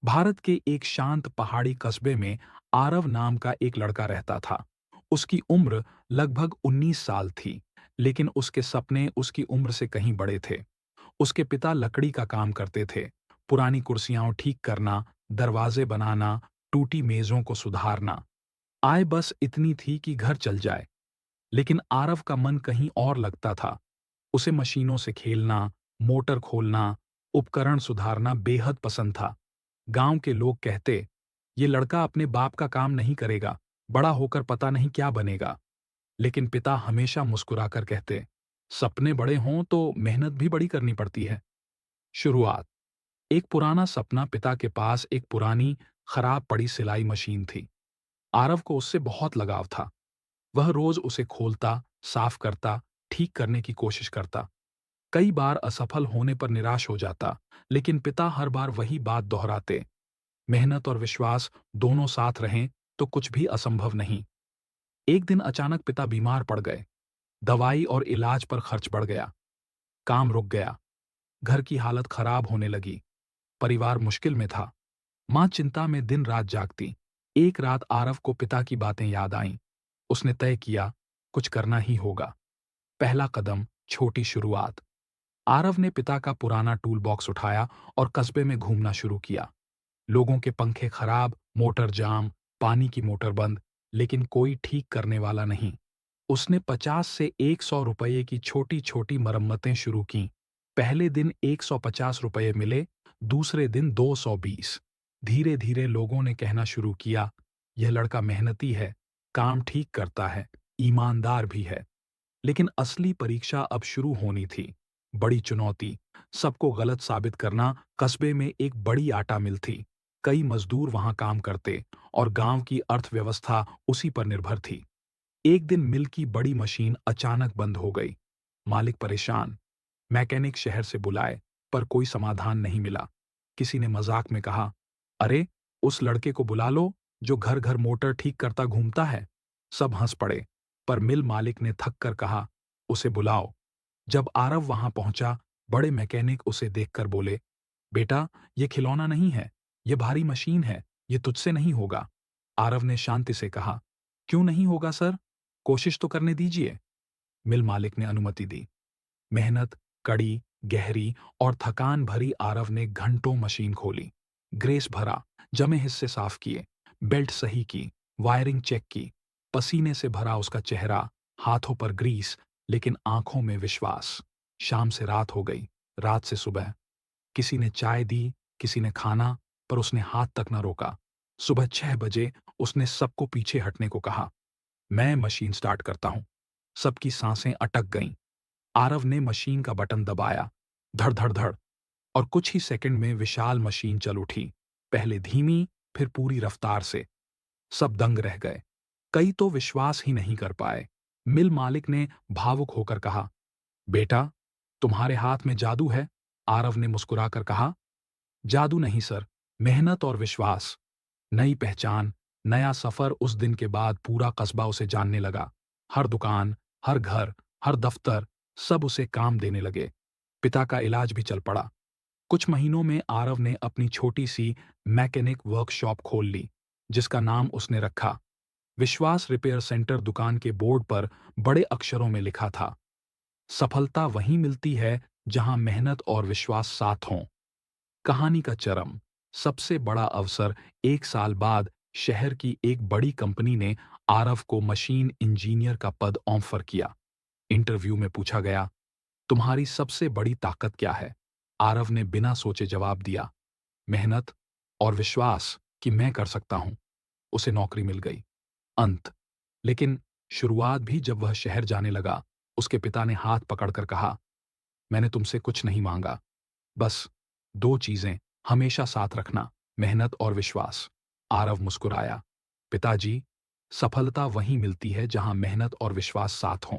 भारत के एक शांत पहाड़ी कस्बे में आरव नाम का एक लड़का रहता था। उसकी उम्र लगभग 19 साल थी, लेकिन उसके सपने उसकी उम्र से कहीं बड़े थे। उसके पिता लकड़ी का काम करते थे, पुरानी कुर्सियां ठीक करना, दरवाजे बनाना, टूटी मेजों को सुधारना। आय बस इतनी थी कि घर चल जाए। लेकिन आरव का मन कहीं और लगता था। उसे मशीनों से खेलना, मोटर खोलना, उपकरण सुधारना बेहद पसंद था। गांव के लोग कहते, ये लड़का अपने बाप का काम नहीं करेगा, बड़ा होकर पता नहीं क्या बनेगा। लेकिन पिता हमेशा मुस्कुराकर कहते, सपने बड़े हों तो मेहनत भी बड़ी करनी पड़ती है। शुरुआत। एक पुराना सपना। पिता के पास एक पुरानी, खराब पड़ी सिलाई मशीन थी। आरव को उससे बहुत लगाव था। वह रोज उसे खोलता, साफ करता, ठीक करने की कोशिश करता। कई बार असफल होने पर निराश हो जाता, लेकिन पिता हर बार वही बात दोहराते, मेहनत और विश्वास दोनों साथ रहें तो कुछ भी असंभव नहीं। एक दिन अचानक पिता बीमार पड़ गए। दवाई और इलाज पर खर्च बढ़ गया। काम रुक गया। घर की हालत खराब होने लगी। परिवार मुश्किल में था। मां चिंता में दिन रात जागती। एक रात आरव को पिता की बातें याद आईं। उसने तय किया, कुछ करना ही होगा। पहला कदम, छोटी शुरुआत। आरव ने पिता का पुराना टूल बॉक्स उठाया और कस्बे में घूमना शुरू किया। लोगों के पंखे खराब, मोटर जाम, पानी की मोटर बंद, लेकिन कोई ठीक करने वाला नहीं। उसने 50 से 100 रुपये की छोटी-छोटी मरम्मतें शुरू कीं। पहले दिन 150 रुपये मिले, दूसरे दिन 220। धीरे-धीरे लोगों ने कहना शुरू किया, यह लड़का मेहनती है, काम ठीक करता है, ईमानदार भी है। लेकिन असली परीक्षा अब शुरू होनी थी। बड़ी चुनौती, सबको गलत साबित करना। कस्बे में एक बड़ी आटा मिल थी। कई मजदूर वहां काम करते और गांव की अर्थव्यवस्था उसी पर निर्भर थी। एक दिन मिल की बड़ी मशीन अचानक बंद हो गई। मालिक परेशान। मैकेनिक शहर से बुलाए, पर कोई समाधान नहीं मिला। किसी ने मजाक में कहा, अरे, उस लड़के को बुला लो जो घर घर मोटर ठीक करता घूमता है। सब हंस पड़े, पर मिल मालिक ने थक कर कहा, उसे बुलाओ। जब आरव वहां पहुंचा, बड़े मैकेनिक उसे देखकर बोले, बेटा, ये खिलौना नहीं है, ये भारी मशीन है, ये तुझसे नहीं होगा। आरव ने शांति से कहा, क्यों नहीं होगा सर? कोशिश तो करने दीजिए। मिल मालिक ने अनुमति दी। मेहनत कड़ी, गहरी और थकान भरी। आरव ने घंटों मशीन खोली, ग्रेस भरा, जमे हिस्से साफ किए, बेल्ट सही की, वायरिंग चेक की। पसीने से भरा उसका चेहरा, हाथों पर ग्रीस, लेकिन आंखों में विश्वास। शाम से रात हो गई, रात से सुबह। किसी ने चाय दी, किसी ने खाना, पर उसने हाथ तक न रोका। सुबह 6 बजे उसने सबको पीछे हटने को कहा, मैं मशीन स्टार्ट करता हूं। सबकी सांसें अटक गईं। आरव ने मशीन का बटन दबाया, धड़ धड़ धड़, और कुछ ही सेकंड में विशाल मशीन चल उठी। पहले धीमी, फिर पूरी रफ्तार से। सब दंग रह गए। कई तो विश्वास ही नहीं कर पाए। मिल मालिक ने भावुक होकर कहा, बेटा, तुम्हारे हाथ में जादू है। आरव ने मुस्कुराकर कहा, जादू नहीं सर, मेहनत और विश्वास। नई पहचान, नया सफर। उस दिन के बाद पूरा कस्बा उसे जानने लगा। हर दुकान, हर घर, हर दफ्तर, सब उसे काम देने लगे। पिता का इलाज भी चल पड़ा। कुछ महीनों में आरव ने अपनी छोटी सी मैकेनिक वर्कशॉप खोल ली, जिसका नाम उसने रखा विश्वास रिपेयर सेंटर। दुकान के बोर्ड पर बड़े अक्षरों में लिखा था, सफलता वहीं मिलती है जहां मेहनत और विश्वास साथ हों। कहानी का चरम, सबसे बड़ा अवसर। 1 साल बाद शहर की एक बड़ी कंपनी ने आरव को मशीन इंजीनियर का पद ऑफर किया। इंटरव्यू में पूछा गया, तुम्हारी सबसे बड़ी ताकत क्या है? आरव ने बिना सोचे जवाब दिया, मेहनत और विश्वास कि मैं कर सकता हूं। उसे नौकरी मिल गई। अंत। लेकिन शुरुआत भी। जब वह शहर जाने लगा, उसके पिता ने हाथ पकड़कर कहा, मैंने तुमसे कुछ नहीं मांगा, बस 2 चीजें हमेशा साथ रखना, मेहनत और विश्वास। आरव मुस्कुराया, पिताजी, सफलता वहीं मिलती है जहां मेहनत और विश्वास साथ हों।